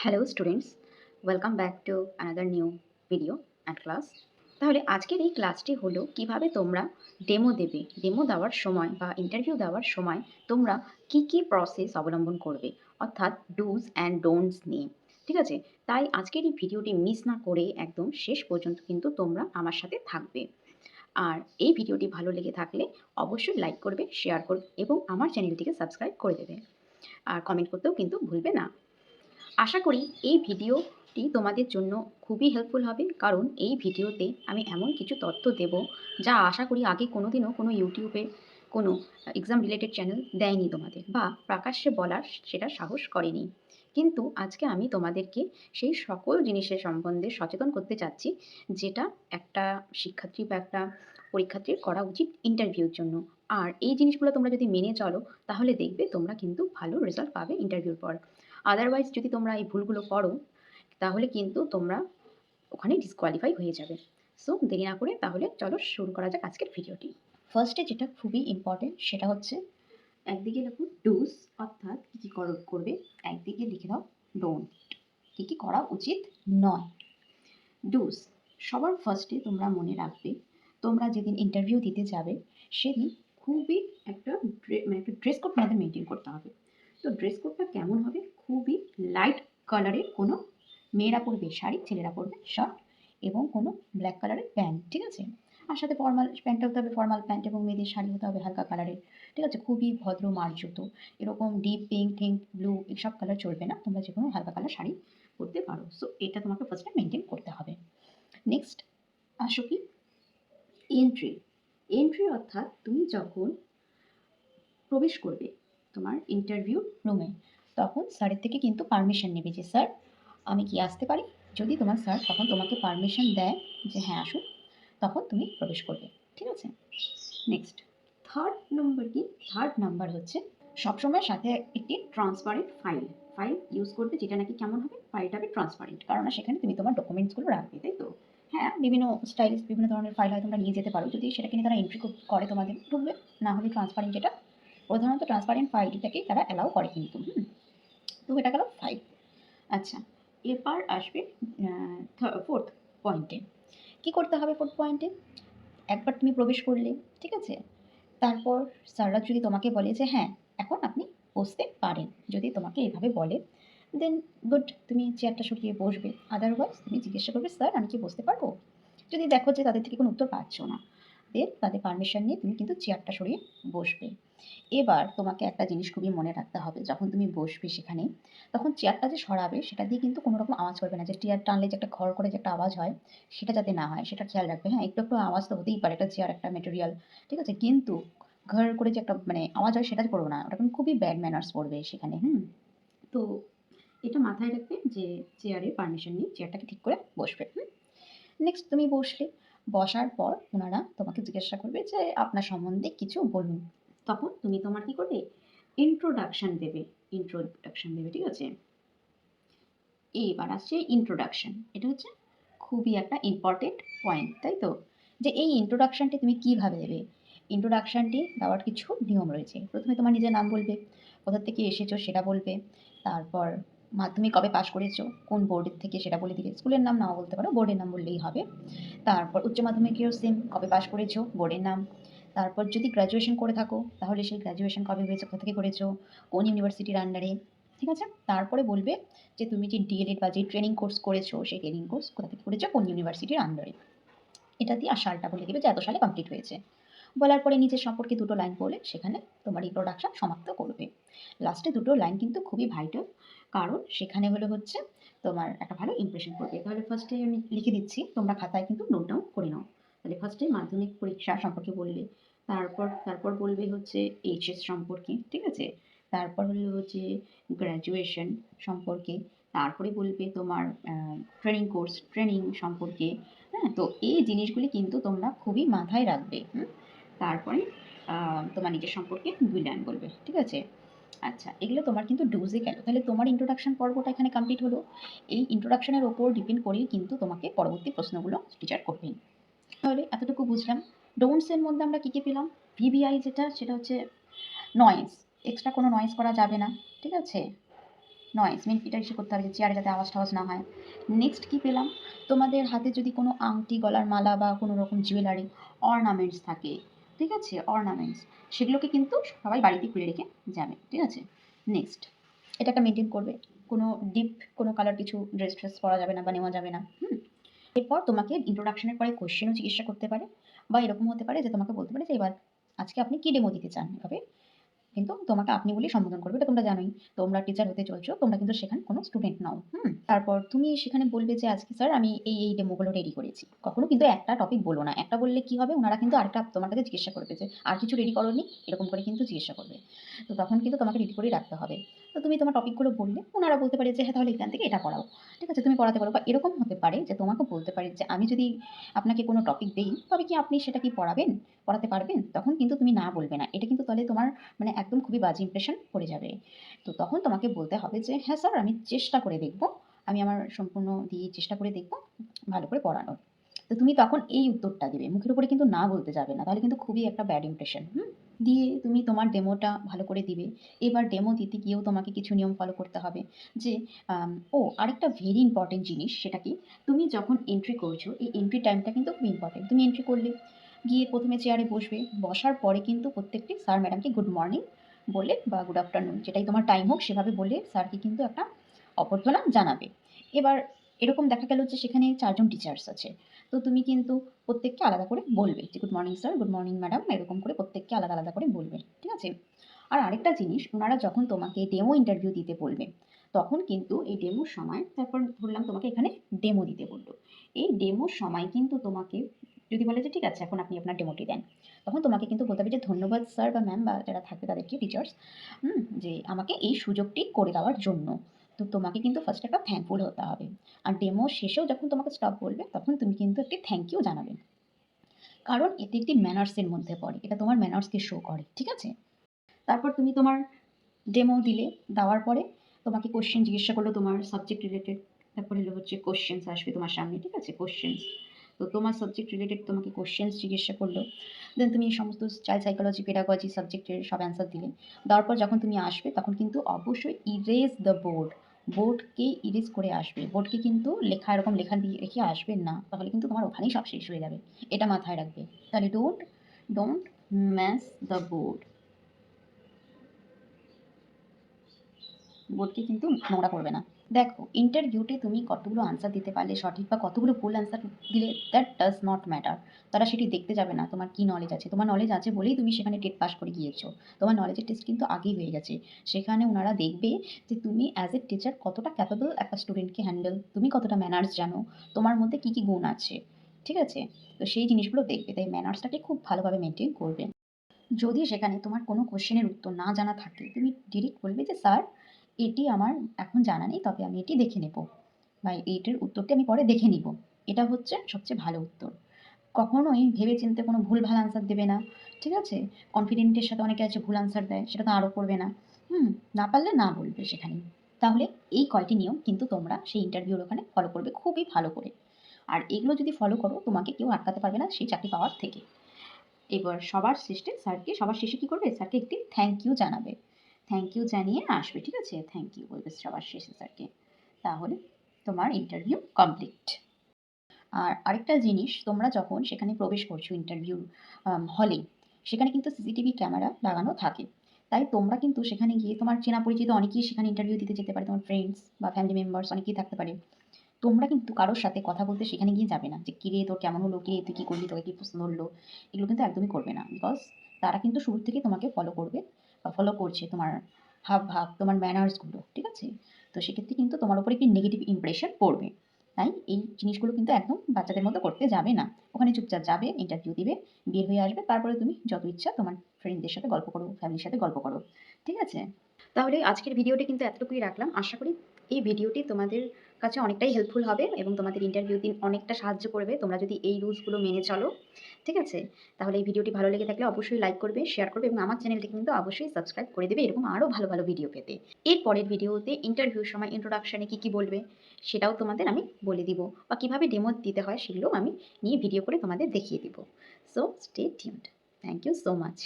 Hello students, welcome back to another new video and class. তাহলে আজকের এই ক্লাসটি হলো কিভাবে তোমরা ডেমো দেবে। ডেমো দেওয়ার সময় বা ইন্টারভিউ দেওয়ার সময় তোমরা কি প্রসেস অবলম্বন করবে, অর্থাৎ ডুজ অ্যান্ড ডোন্টস নিয়ে। ঠিক আছে? তাই আজকের এই ভিডিওটি মিস না করে একদম শেষ পর্যন্ত কিন্তু তোমরা আমার সাথে থাকবে। আর এই ভিডিওটি ভালো লেগে থাকলে অবশ্যই লাইক করবে, শেয়ার করবে এবং আমার চ্যানেলটিকে সাবস্ক্রাইব করে দেবে। আর কমেন্ট করতেও কিন্তু ভুলবে না। আশা করি এই ভিডিওটি তোমাদের জন্য খুবই হেল্পফুল হবে, কারণ এই ভিডিওতে আমি এমন কিছু তথ্য দেব যা আশা করি আগে কোনোদিনও কোনো ইউটিউবে কোনো এক্সাম রিলেটেড চ্যানেল দেয়নি তোমাদের, বা প্রকাশ্যে বলার সেটা সাহস করেনি। কিন্তু আজকে আমি তোমাদেরকে সেই সকল জিনিসের সম্বন্ধে সচেতন করতে চাচ্ছি, যেটা একটা শিক্ষার্থী বা একটা পরীক্ষার্থীর করা উচিত ইন্টারভিউর জন্য। আর এই জিনিসগুলো তোমরা যদি মেনে চলো, তাহলে দেখবে তোমরা কিন্তু ভালো রেজাল্ট পাবে ইন্টারভিউর পর। আদারওয়াইজ যদি তোমরা এই ভুলগুলো করো, তাহলে কিন্তু তোমরা ওখানে ডিসকোয়ালিফাই হয়ে যাবে। সো দেরি না করে তাহলে চলো শুরু করা যাক আজকের ভিডিওটি। ফার্স্টে যেটা খুবই ইম্পর্টেন্ট সেটা হচ্ছে, একদিকে লিখো ডুস, অর্থাৎ কী কী করবে, একদিকে লিখে দাও ডোন্ট, কী কী করা উচিত নয়। ডুস, সবার ফার্স্টে তোমরা মনে রাখবে, তোমরা যেদিন ইন্টারভিউ দিতে যাবে সেদিন খুবই একটা একটা ড্রেস কোড তোমাদের মেনটেন করতে হবে। তো ড্রেস কোডটা কেমন হবে? খুবই লাইট কালারের কোনো, মেয়েরা পরবে শাড়ি, ছেলেরা পরবে শার্ট এবং কোনো ব্ল্যাক কালারের প্যান্ট। ঠিক আছে? আর সাথে ফর্মাল প্যান্টটা হতে হবে, ফর্মাল প্যান্ট, এবং মেয়েদের শাড়ি হতে হবে হালকা কালারের। ঠিক আছে? খুবই ভদ্র মার্জিত, এরকম ডিপ পিঙ্ক থিঙ্ক ব্লু এসব কালার চলবে না, তোমরা যে কোনো হালকা কালার শাড়ি পরতে পারো। সো এটা তোমাকে ফার্স্টে মেনটেন করতে হবে। নেক্সট আসো কি, এন্ট্রি। এন্ট্রি অর্থাৎ তুমি যখন প্রবেশ করবে তোমার ইন্টারভিউ রুমে, তখন স্যারের থেকে কিন্তু পারমিশন নেবে যে স্যার আমি কি আসতে পারি। যদি তোমার স্যার তখন তোমাকে পারমিশন দেয় যে হ্যাঁ আসুন, তখন তুমি প্রবেশ করবে। ঠিক আছে? নেক্সট থার্ড নম্বর কি, থার্ড নাম্বার হচ্ছে সবসময় সাথে একটি ট্রান্সপারেন্ট ফাইল ফাইল ইউজ করবে, যেটা নাকি কেমন হবে, ফাইলটা হবে ট্রান্সপারেন্ট, কারণ সেখানে তুমি তোমার ডকুমেন্টসগুলো রাখবে, তাই তো? হ্যাঁ, বিভিন্ন স্টাইলিশ বিভিন্ন ধরনের ফাইল হয়, তোমরা নিয়ে যেতে পারো, যদি সেটাকে নিয়ে তারা এন্ট্রি করে তোমাদের ঢুকবে। না হলে ট্রান্সপারেন্ট, যেটা প্রধানত ট্রান্সপারেন্ট ফাইলটাকেই তারা অ্যালাউ করে কিন্তু। তো এটা গেল ফাইল। আচ্ছা, এবার আসবে ফোর্থ পয়েন্টে। কী করতে হবে ফোর্থ পয়েন্টে? একবার তুমি প্রবেশ করলে, ঠিক আছে, তারপর স্যাররা যদি তোমাকে বলে যে হ্যাঁ এখন আপনি বসতে পারেন, যদি তোমাকে এইভাবে বলে, দেন গুড, তুমি চেয়ারটা সরিয়ে বসবে। আদারওয়াইজ তুমি জিজ্ঞাসা করবে স্যার আমি কি বসতে পারবো। যদি দেখো যে তাদের থেকে কোনো উত্তর পাচ্ছ না, দেন তাদের পারমিশন নিয়ে তুমি কিন্তু চেয়ারটা সরিয়ে বসবে। এবার তোমাকে একটা জিনিস খুবই মনে রাখতে হবে, যখন তুমি বসবে সেখানে, তখন চেয়ারটা যে সরাবে সেটা দিয়ে কিন্তু কোনো রকম আওয়াজ করবে না, যে চেয়ার টানলে যে একটা ঘর করে যে একটা আওয়াজ হয়, সেটা যাতে না হয় সেটা খেয়াল রাখবে। হ্যাঁ, একটু একটু আওয়াজ তো হতেই পারে, একটা চেয়ার একটা মেটেরিয়াল, ঠিক আছে, কিন্তু ঘর করে যে একটা আওয়াজ হয় সেটা করবো না, ওটা কিন্তু খুবই ব্যাড ম্যানার্স পড়বে সেখানে। তো এটা মাথায় রাখবে যে চেয়ারের পারমিশন নিয়ে চেয়ারটাকে ঠিক করে বসবে। নেক্সট তুমি বসলে, বসার পর ওনারা তোমাকে জিজ্ঞাসা করবে যে আপনার সম্বন্ধে কিছু বলুন। তখন তুমি তোমার কি করবে, ইন্ট্রোডাকশন দেবে। ইন্ট্রোডাকশন দেবে, ঠিক আছে? এবার আসছে ইন্ট্রোডাকশন, এটা হচ্ছে খুবই একটা ইম্পর্টেন্ট পয়েন্ট, তাই তো? যে এই ইন্ট্রোডাকশনটি তুমি কিভাবে দেবে। ইন্ট্রোডাকশনটি দেওয়ার কিছু নিয়ম রয়েছে। প্রথমে তোমার নিজের নাম বলবে, কোথা থেকে এসেছো সেটা বলবে, তারপর মাধ্যমিক কবে পাশ করেছো, কোন বোর্ডের থেকে সেটা বলে দিলে, স্কুলের নাম নাও বলতে পারো, বোর্ডের নাম বললেই হবে। তারপর উচ্চ মাধ্যমিকেও সেম, কবে পাশ করেছো, বোর্ডের নাম। তারপর যদি গ্র্যাজুয়েশন করে থাকো তাহলে সেই গ্র্যাজুয়েশন কবে হয়েছে, কোথা থেকে করেছো, কোন ইউনিভার্সিটির আন্ডারে। ঠিক আছে? তারপরে বলবে যে তুমি যে ডিএলএড বা যে ট্রেনিং কোর্স করেছো সেই ট্রেনিং কোর্স কোথা থেকে করেছো, কোন ইউনিভার্সিটির আন্ডারে। এটা দিয়ে আর সালটা বলে দেবে যে এত সালে কমপ্লিট হয়েছে। বলার পরে নিজের সম্পর্কে দুটো লাইন বলে সেখানে তোমার ইন্ট্রোডাকশন সমাপ্ত করবে। লাস্টে দুটো লাইন কিন্তু খুবই ভাইটাল, কারণ সেখানে হচ্ছে তোমার একটা ভালো ইমপ্রেশন করবে। তাহলে ফার্স্টে আমি লিখে দিচ্ছি, তোমরা খাতায় কিন্তু নোট ডাউন করে নাও। তাহলে ফার্স্টে মাধ্যমিক পরীক্ষা সম্পর্কে বললে, তারপর তারপর বলবে হচ্ছে এইচএস সম্পর্কে, ঠিক আছে, তারপর হচ্ছে গ্র্যাজুয়েশন সম্পর্কে, তারপরে বলবে তোমার ট্রেনিং সম্পর্কে। হ্যাঁ, তো এই জিনিসগুলি কিন্তু তোমরা খুবই মাথায় রাখবে। তারপরে তোমার নিজের সম্পর্কে 2 লাইন বলবে, ঠিক আছে? আচ্ছা, এগুলো তোমার কিন্তু ডুজে গেল। তাহলে তোমার ইন্ট্রোডাকশন পর্বটা এখানে কমপ্লিট হলো। এই ইন্ট্রোডাকশনের ওপর ডিপেন্ড করেই কিন্তু তোমাকে পরবর্তী প্রশ্নগুলো টিচার করবেন। তাহলে এতটুকু বুঝলাম। ডোন্টস এর মধ্যে আমরা কী পেলাম? ভিভিআই যেটা, সেটা হচ্ছে নয়েজ, এক্সট্রা কোনো নয়েজ করা যাবে না, ঠিক আছে? নয়েজ মেন এটা ইস্যু করতে হবে যে চেয়ারে যাতে আওয়াজ টাওয়াজ না হয়। নেক্সট কী পেলাম, তোমাদের হাতে যদি কোনো আংটি, গলার মালা বা কোনো রকম জুয়েলারি অর্নামেন্টস থাকে, ঠিক আছে, অর্নামেন্টস, সেগুলোকে কিন্তু সবাই বাড়িতে খুলে রেখে যাবে, ঠিক আছে। নেক্সট এটা একটা মেনটেন করবে, কোনো ডিপ কোনো কালার কিছু ড্রেস ট্রেস পরা যাবে না বা নেওয়া যাবে না। এরপর তোমাকে ইন্ট্রোডাকশনের পরে কোশ্চেনও জিজ্ঞাসা করতে পারে, বা এরকম হতে পারে যে তোমাকে বলতে পারে যে এবার আজকে আপনি কী ডেমো দিতে চান, এভাবে কিন্তু তোমাকে আপনি বলেই সম্বোধন করবে। এটা তোমরা জানোই, তোমরা টিচার হতে চলছো, তোমরা কিন্তু সেখানে কোনো স্টুডেন্ট নও। তারপর তুমি সেখানে বলবে যে আজকে স্যার আমি এই ডেমোগুলো রেডি করেছি। কখনো কিন্তু একটা টপিক বলো না, একটা বললে কি হবে, ওনারা কিন্তু আরেকটা তোমার কাছে জিজ্ঞাসা করবে যে আর কিছু রেডি করোনি, এরকম করে কিন্তু জিজ্ঞাসা করবে। তো তখন কিন্তু তোমাকে রেডি করেই রাখতে হবে। তো তুমি তোমার টপিকগুলো বললে, ওনারা বলতে পারে যে হ্যাঁ তাহলে এখান থেকে এটা পড়াও, ঠিক আছে, তুমি পড়াতে পারো। বা এরকম হতে পারে যে তোমাকে বলতে পারে যে আমি যদি আপনাকে কোনো টপিক দেই, তবে কি আপনি সেটা কি পড়াবেন, পড়াতে পারবেন? তখন কিন্তু তুমি না বলবে না, এটা কিন্তু তাহলে তোমার মানে একদম খুবই বাজে ইমপ্রেশন পড়ে যাবে। তো তখন তোমাকে বলতে হবে যে হ্যাঁ স্যার আমি চেষ্টা করে দেখব, আমি আমার সম্পূর্ণ দিয়ে চেষ্টা করে দেখব ভালো করে পড়ানোর। তো তুমি তখন এই উত্তরটা দিবে, মুখের উপরে কিন্তু না বলতে যাবে না, তাহলে কিন্তু খুবই একটা ব্যাড ইমপ্রেশন। দিয়ে তুমি তোমার ডেমোটা ভালো করে দিবে। এবার ডেমো দিতে গিয়েও তোমাকে কিছু নিয়ম ফলো করতে হবে যে আরেকটা ভেরি ইম্পর্টেন্ট জিনিস, সেটা কি, তুমি যখন এন্ট্রি করছো এই এন্ট্রি টাইমটা কিন্তু খুব ইম্পর্টেন্ট। তুমি এন্ট্রি করলে, গিয়ে প্রথমে চেয়ারে বসবে, বসার পরে কিন্তু প্রত্যেকটি স্যার ম্যাডামকে গুড মর্নিং বলে বা গুড আফটারনুন যেটাই তোমার টাইম হোক সেভাবে বলে স্যারকে কিন্তু একটা অভ্যর্থনা জানাবে। এবার এরকম দেখা গেল যে সেখানে 4 জন টিচার্স আছে। তো তুমি কিন্তু প্রত্যেককে আলাদা করে বলবে যে good morning sir, good morning madam, এরকম করে প্রত্যেককে আলাদা আলাদা করে বলবে, ঠিক আছে। আর আরেকটা জিনিস, ওনারা যখন তোমাকে ডেমো ইন্টারভিউ দিতে বলবে, তখন কিন্তু এই ডেমোর সময়, তারপর ধরলাম তোমাকে এখানে ডেমো দিতে বললো, এই ডেমোর সময় কিন্তু তোমাকে যদি বলে যে ঠিক আছে এখন আপনি আপনার ডেমোটি দেন, তখন তোমাকে কিন্তু বলতে হবে যে ধন্যবাদ স্যার বা ম্যাম বা যারা থাকবে তাদেরকে, টিচার্স, যে আমাকে এই সুযোগটি করে দেওয়ার জন্য। তো তোমাকে কিন্তু ফার্স্ট একটা থ্যাঙ্কফুল হতে হবে। আর ডেমো শেষেও যখন তোমাকে স্টপ বলবে, তখন তুমি কিন্তু একটি থ্যাংক ইউ জানাবে। কারণ এটি একটি ম্যানার্সের মধ্যে পড়ে, এটা তোমার ম্যানার্সকে শো করে, ঠিক আছে। তারপর তুমি তোমার ডেমো দিলে, দেওয়ার পরে তোমাকে কোশ্চেন জিজ্ঞাসা করলো তোমার সাবজেক্ট রিলেটেড। তারপরে হলো হচ্ছে কোশ্চেন্স আসবে তোমার সামনে, ঠিক আছে, কোশ্চেন্স। তো তোমার সাবজেক্ট রিলেটেড তোমাকে কোশ্চেন্স জিজ্ঞাসা করলো। দেন তুমি এই সমস্ত চাইল্ড সাইকোলজি, পেডাগজি সাবজেক্টের সব অ্যান্সার দিলে। দেওয়ার পর যখন তুমি আসবে, তখন কিন্তু অবশ্যই ইরেজ দ্য বোর্ড, বোর্ডকে ইরেজ করে আসবে। বোর্ডকে কিন্তু লেখা এরকম লেখা দিয়ে রেখে আসবেন না, তাহলে কিন্তু তোমার ওখানেই সব শেষ হয়ে যাবে। এটা মাথায় রাখবে। তাহলে ডোন্ট ম্যাস দ্য বোর্ড, বোর্ডকে কিন্তু নোংরা করবে না। দেখো ইন্টারভিউতে তুমি কতগুলো আনসার দিতে পারলে সঠিক বা কতগুলো ভুল আনসার দিলে, দ্যাট ডাজ নট ম্যাটার। তারা সেটি দেখতে যাবে না তোমার কী নলেজ আছে। তোমার নলেজ আছে বলেই তুমি সেখানে টেট পাস করে গিয়েছো, তোমার নলেজের টেস্ট কিন্তু আগেই হয়ে গেছে। সেখানে ওনারা দেখবে যে তুমি অ্যাজ এ টিচার কতটা ক্যাপেবল একটা স্টুডেন্টকে হ্যান্ডেল, তুমি কতটা ম্যানার্স জানো, তোমার মধ্যে কী কী গুণ আছে, ঠিক আছে। তো সেই জিনিসগুলো দেখবে, তাই ম্যানার্সটাকে খুব ভালোভাবে মেনটেন করবে। যদি সেখানে তোমার কোনো কোশ্চেনের উত্তর না জানা থাকে, তুমি ডিরেক্ট বলবে যে স্যার এটি আমার এখন জানা নেই, তবে আমি এটি দেখে নেব, বা এইটির উত্তরটি আমি পরে দেখে নিব। এটা হচ্ছে সবচেয়ে ভালো উত্তর। কখনোই ভেবে চিন্তে কোনো ভুলভাল আনসার দেবে না, ঠিক আছে। কনফিডেন্টের সাথে অনেকে আছে ভুল আনসার দেয়, সেটা তো আরও করবে না। না পারলে না বলবে সেখানেই। তাহলে এই কয়টি নিয়ম কিন্তু তোমরা সেই ইন্টারভিউর ওখানে ফলো করবে খুবই ভালো করে। আর এগুলো যদি ফলো করো, তোমাকে কেউ আটকাতে পারবে না সেই চাকরি পাওয়ার থেকে। এবার সবার শেষে কী করবে, স্যারকে একটি থ্যাংক ইউ জানাবে, থ্যাংক ইউ জানিয়ে আসবে, ঠিক আছে, থ্যাংক ইউ বলবে সবার শেষে স্যারকে। তাহলে তোমার ইন্টারভিউ কমপ্লিট। আর আরেকটা জিনিস, তোমরা যখন সেখানে প্রবেশ করছো ইন্টারভিউ হলে, সেখানে কিন্তু সিসিটিভি ক্যামেরা লাগানো থাকে। তাই তোমরা কিন্তু সেখানে গিয়ে, তোমার চেনা পরিচিত অনেকেই সেখানে ইন্টারভিউ দিতে যেতে পারে, তোমার ফ্রেন্ডস বা ফ্যামিলি মেম্বার্স অনেকেই থাকতে পারে। তোমরা কিন্তু কারোর সাথে কথা বলতে সেখানে গিয়ে যাবে না যে কিরে তোর কেমন হলো, কিরে তুই কী করলি, তোকে কী পছন্দ হলো, এগুলো কিন্তু একদমই করবে না। বিকজ তারা কিন্তু শুরু থেকেই তোমাকে ফলো করবে বা ফলো করছে তোমার হাব ভাব, তোমার ম্যানার্সগুলো, ঠিক আছে। তো সেক্ষেত্রে কিন্তু তোমার উপর একটি নেগেটিভ ইমপ্রেশন পড়বে। তাই এই জিনিসগুলো কিন্তু একদম বাচ্চাদের মতো করতে যাবে না। ওখানে চুপচাপ যাবে, ইন্টারভিউ দিবে, বের হয়ে আসবে, তারপরে তুমি যত ইচ্ছা তোমার ফ্রেন্ডদের সাথে গল্প করো, ফ্যামিলির সাথে গল্প করো, ঠিক আছে। তাহলে আজকের ভিডিওটি কিন্তু এতটুকুই রাখলাম। আশা করি এই ভিডিওটি তোমাদের কাছে অনেকটাই হেল্পফুল হবে এবং তোমাদের ইন্টারভিউ দিন অনেকটা সাহায্য করবে, তোমরা যদি এই রুলসগুলো মেনে চলো, ঠিক আছে। তাহলে এই ভিডিওটি ভালো লেগে থাকলে অবশ্যই লাইক করবে, শেয়ার করবে এবং আমার চ্যানেলটি কিন্তু অবশ্যই সাবস্ক্রাইব করে দেবে এরকম আরও ভালো ভালো ভিডিও পেতে। এর পরের ভিডিওতে ইন্টারভিউর সময় ইন্ট্রোডাকশানে কী কী বলবে সেটাও তোমাদের আমি বলে দিব, বা কীভাবে ডেমো দিতে হয় সেগুলোও আমি নিয়ে ভিডিও করে তোমাদের দেখিয়ে দিব। So stay tuned. Thank you so much.